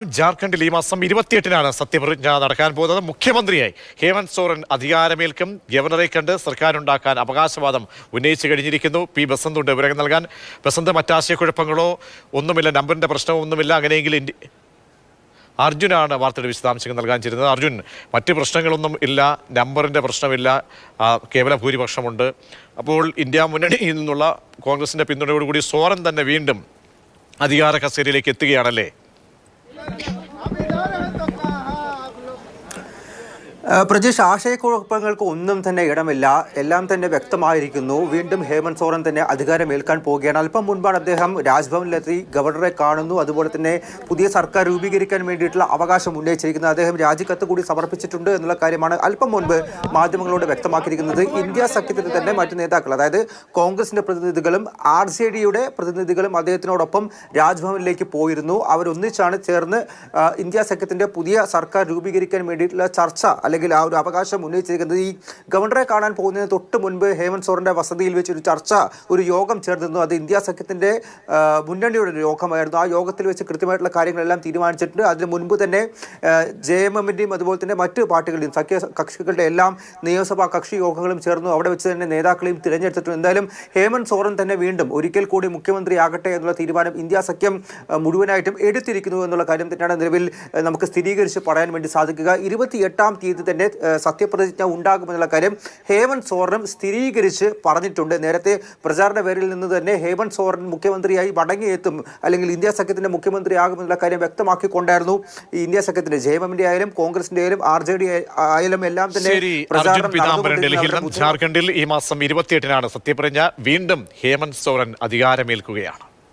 ജാർഖണ്ഡിൽ ഈ മാസം 28-നാണ് സത്യപ്രതിജ്ഞ നടക്കാൻ പോകുന്നത്. മുഖ്യമന്ത്രിയായി ഹേമന്ത് സോറൻ അധികാരമേൽക്കും. ഗവർണറെ കണ്ട് സർക്കാരുണ്ടാക്കാൻ അവകാശവാദം ഉന്നയിച്ചു കഴിഞ്ഞിരിക്കുന്നു. പി ബസന്ത് ഉണ്ട് വിവരങ്ങൾ നൽകാൻ. ബസന്ത്, മറ്റാശയക്കുഴപ്പങ്ങളോ ഒന്നുമില്ല, നമ്പറിന്റെ പ്രശ്നമോ ഒന്നുമില്ല. അങ്ങനെയെങ്കിൽ അർജുനാണ് വാർത്തയുടെ വിശദാംശങ്ങൾ നൽകാൻ ചേരുന്നത്. അർജുൻ, മറ്റ് പ്രശ്നങ്ങളൊന്നും ഇല്ല, നമ്പറിന്റെ പ്രശ്നമില്ല, കേവല ഭൂരിപക്ഷമുണ്ട്. അപ്പോൾ ഇന്ത്യ മുന്നണിയിൽ നിന്നുള്ള കോൺഗ്രസിന്റെ പിന്തുണയോടുകൂടി സോറൻ തന്നെ വീണ്ടും അധികാര കസേരയിലേക്ക് എത്തുകയാണല്ലേ? പ്രജേഷ്, ആശയക്കുഴപ്പങ്ങൾക്ക് ഒന്നും തന്നെ ഇടമില്ല, എല്ലാം തന്നെ വ്യക്തമായിരിക്കുന്നു. വീണ്ടും ഹേമന്ത് സോറൻ തന്നെ അധികാരമേൽക്കാൻ പോവുകയാണ്. അല്പം മുൻപാണ് അദ്ദേഹം രാജ്ഭവനിലെത്തി ഗവർണറെ കാണുന്നു. അതുപോലെ തന്നെ പുതിയ സർക്കാർ രൂപീകരിക്കാൻ വേണ്ടിയിട്ടുള്ള അവകാശം ഉന്നയിച്ചിരിക്കുന്നത്. അദ്ദേഹം രാജിക്കത്ത് കൂടി സമർപ്പിച്ചിട്ടുണ്ട് എന്നുള്ള കാര്യമാണ് അല്പം മുൻപ് മാധ്യമങ്ങളോട് വ്യക്തമാക്കിയിരിക്കുന്നത്. ഇന്ത്യ സഖ്യത്തിന്റെ തന്നെ മറ്റു നേതാക്കൾ, അതായത് കോൺഗ്രസിന്റെ പ്രതിനിധികളും RJDയുടെ പ്രതിനിധികളും അദ്ദേഹത്തിനോടൊപ്പം രാജ്ഭവനിലേക്ക് പോയിരുന്നു. അവരൊന്നിച്ചാണ് ചേർന്ന് ഇന്ത്യ സഖ്യത്തിന്റെ പുതിയ സർക്കാർ രൂപീകരിക്കാൻ വേണ്ടിയിട്ടുള്ള ചർച്ച അല്ലെങ്കിൽ ആ ഒരു അവകാശം ഉന്നയിച്ചിരിക്കുന്നത്. ഈ ഗവർണറെ കാണാൻ പോകുന്നതിന് തൊട്ട് മുൻപ് ഹേമന്ത് സോറന്റെ വസതിയിൽ വെച്ച് ഒരു ചർച്ച, ഒരു യോഗം ചേർന്നിരുന്നു. അത് ഇന്ത്യ സഖ്യത്തിന്റെ മുന്നണിയുടെ ഒരു യോഗമായിരുന്നു. ആ യോഗത്തിൽ വെച്ച് കൃത്യമായിട്ടുള്ള കാര്യങ്ങളെല്ലാം തീരുമാനിച്ചിട്ടുണ്ട്. അതിന് മുൻപ് തന്നെ JMMന്റെയും അതുപോലെ തന്നെ മറ്റ് പാർട്ടികളുടെയും സഖ്യ കക്ഷികളുടെ എല്ലാം നിയമസഭാ കക്ഷി യോഗങ്ങളും ചേർന്നു. അവിടെ വെച്ച് തന്നെ നേതാക്കളെയും തിരഞ്ഞെടുത്തിട്ടുണ്ട്. എന്തായാലും ഹേമന്ത് സോറൻ തന്നെ വീണ്ടും ഒരിക്കൽ കൂടി മുഖ്യമന്ത്രിയാകട്ടെ എന്നുള്ള തീരുമാനം ഇന്ത്യ സഖ്യം മുഴുവനായിട്ടും എടുത്തിരിക്കുന്നു എന്നുള്ള കാര്യം തന്നെയാണ് നിലവിൽ നമുക്ക് സ്ഥിരീകരിച്ച് പറയാൻ വേണ്ടി സാധിക്കുക. 28-ാം തീയതി തന്നെ സത്യപ്രതിജ്ഞ ഉണ്ടാകുമെന്നുള്ള കാര്യം ഹേമന്ത് സോറനും സ്ഥിരീകരിച്ച് പറഞ്ഞിട്ടുണ്ട്. നേരത്തെ പ്രചാരണ പേരിൽ നിന്ന് തന്നെ ഹേമന്ത് സോറൻ മുഖ്യമന്ത്രിയായി മടങ്ങിയെത്തും, അല്ലെങ്കിൽ ഇന്ത്യ സഖ്യത്തിന്റെ മുഖ്യമന്ത്രിയാകുമെന്നുള്ള കാര്യം വ്യക്തമാക്കിക്കൊണ്ടായിരുന്നു ഈ ഇന്ത്യ സഖ്യത്തിന്റെ JMMന്റെ ആയാലും കോൺഗ്രസിന്റെ ആയാലും RJD ആയാലും എല്ലാം തന്നെ ജാർഖണ്ഡിൽ ഈ മാസം 28-നാണ് സത്യപ്രതിജ്ഞ. വീണ്ടും ഹേമന്ത് സോറൻ അധികാരമേൽക്കുകയാണ്.